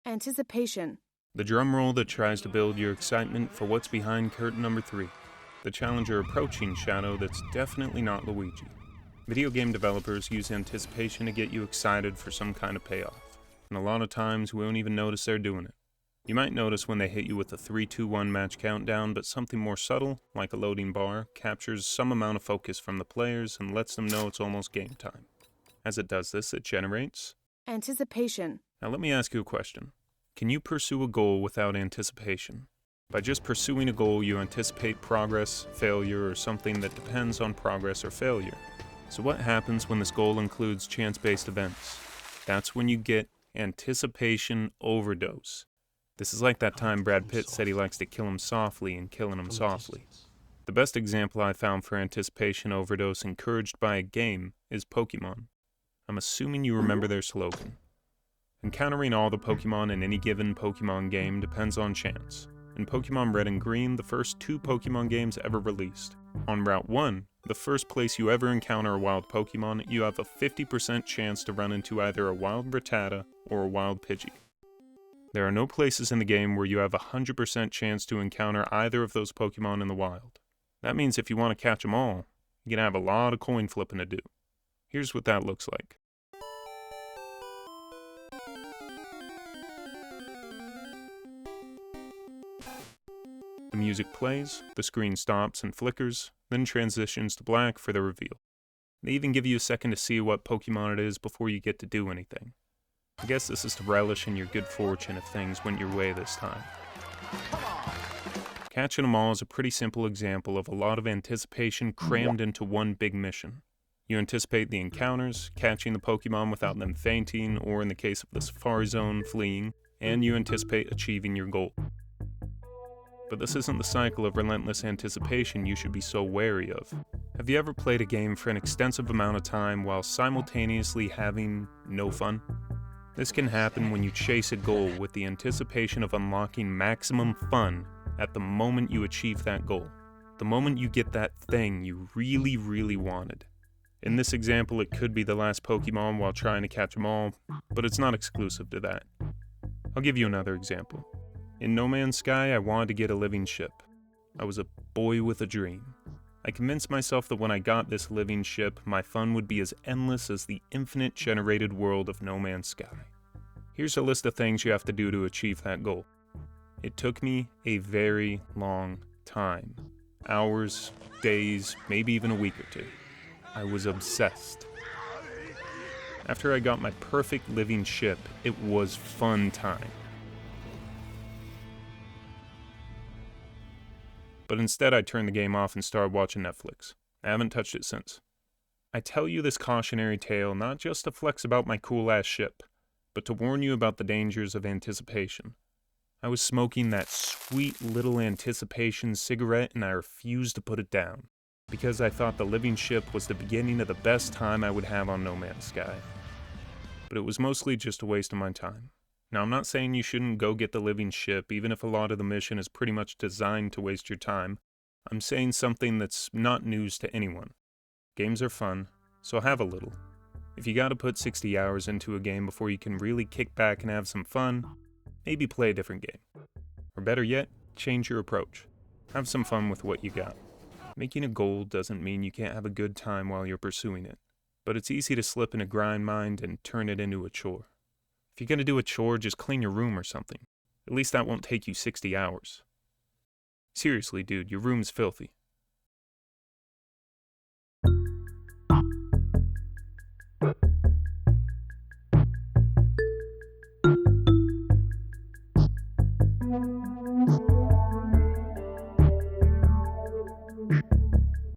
Anticipation. The drum roll that tries to build your excitement for what's behind curtain number 3. The challenger approaching shadow that's definitely not Luigi. Video game developers use anticipation to get you excited for some kind of payoff. And a lot of times we won't even notice they're doing it. You might notice when they hit you with a 3-2-1 match countdown, but something more subtle, like a loading bar, captures some amount of focus from the players and lets them know it's almost game time. As it does this, it generates Anticipation. Now let me ask you a question. Can you pursue a goal without anticipation? By just pursuing a goal, you anticipate progress, failure, or something that depends on progress or failure. So what happens when this goal includes chance-based events? That's when you get anticipation overdose. This is like that time Brad Pitt said he likes to kill him softly and killing him softly. The best example I found for anticipation overdose encouraged by a game is Pokemon. I'm assuming you remember their slogan. Encountering all the Pokemon in any given Pokemon game depends on chance. In Pokemon Red and Green, the first 2 Pokemon games ever released. On Route 1, the first place you ever encounter a wild Pokemon, you have a 50% chance to run into either a wild Rattata or a wild Pidgey. There are no places in the game where you have a 100% chance to encounter either of those Pokemon in the wild. That means if you want to catch them all, you're going to have a lot of coin flipping to do. Here's what that looks like. The music plays, the screen stops and flickers, then transitions to black for the reveal. They even give you a second to see what Pokemon it is before you get to do anything. I guess this is to relish in your good fortune if things went your way this time. Catching them all is a pretty simple example of a lot of anticipation crammed into one big mission. You anticipate the encounters, catching the Pokemon without them fainting, or in the case of the Safari Zone, fleeing, and you anticipate achieving your goal. But this isn't the cycle of relentless anticipation you should be so wary of. Have you ever played a game for an extensive amount of time while simultaneously having no fun? This can happen when you chase a goal with the anticipation of unlocking maximum fun at the moment you achieve that goal. The moment you get that thing you really, really wanted. In this example, it could be the last Pokemon while trying to catch them all, but it's not exclusive to that. I'll give you another example. In No Man's Sky, I wanted to get a living ship. I was a boy with a dream. I convinced myself that when I got this living ship, my fun would be as endless as the infinite generated world of No Man's Sky. Here's a list of things you have to do to achieve that goal. It took me a very long time. Hours, days, maybe even a week or 2. I was obsessed. After I got my perfect living ship, it was fun time. But instead I turned the game off and started watching Netflix. I haven't touched it since. I tell you this cautionary tale not just to flex about my cool-ass ship, but to warn you about the dangers of anticipation. I was smoking that sweet little anticipation cigarette and I refused to put it down, because I thought the living ship was the beginning of the best time I would have on No Man's Sky. But it was mostly just a waste of my time. Now, I'm not saying you shouldn't go get the living ship, even if a lot of the mission is pretty much designed to waste your time. I'm saying something that's not news to anyone. Games are fun, so have a little. If you gotta put 60 hours into a game before you can really kick back and have some fun, maybe play a different game. Or better yet, change your approach. Have some fun with what you got. Making a goal doesn't mean you can't have a good time while you're pursuing it, but it's easy to slip in a grind mind and turn it into a chore. If you're going to do a chore, just clean your room or something. At least that won't take you 60 hours. Seriously, dude, your room's filthy.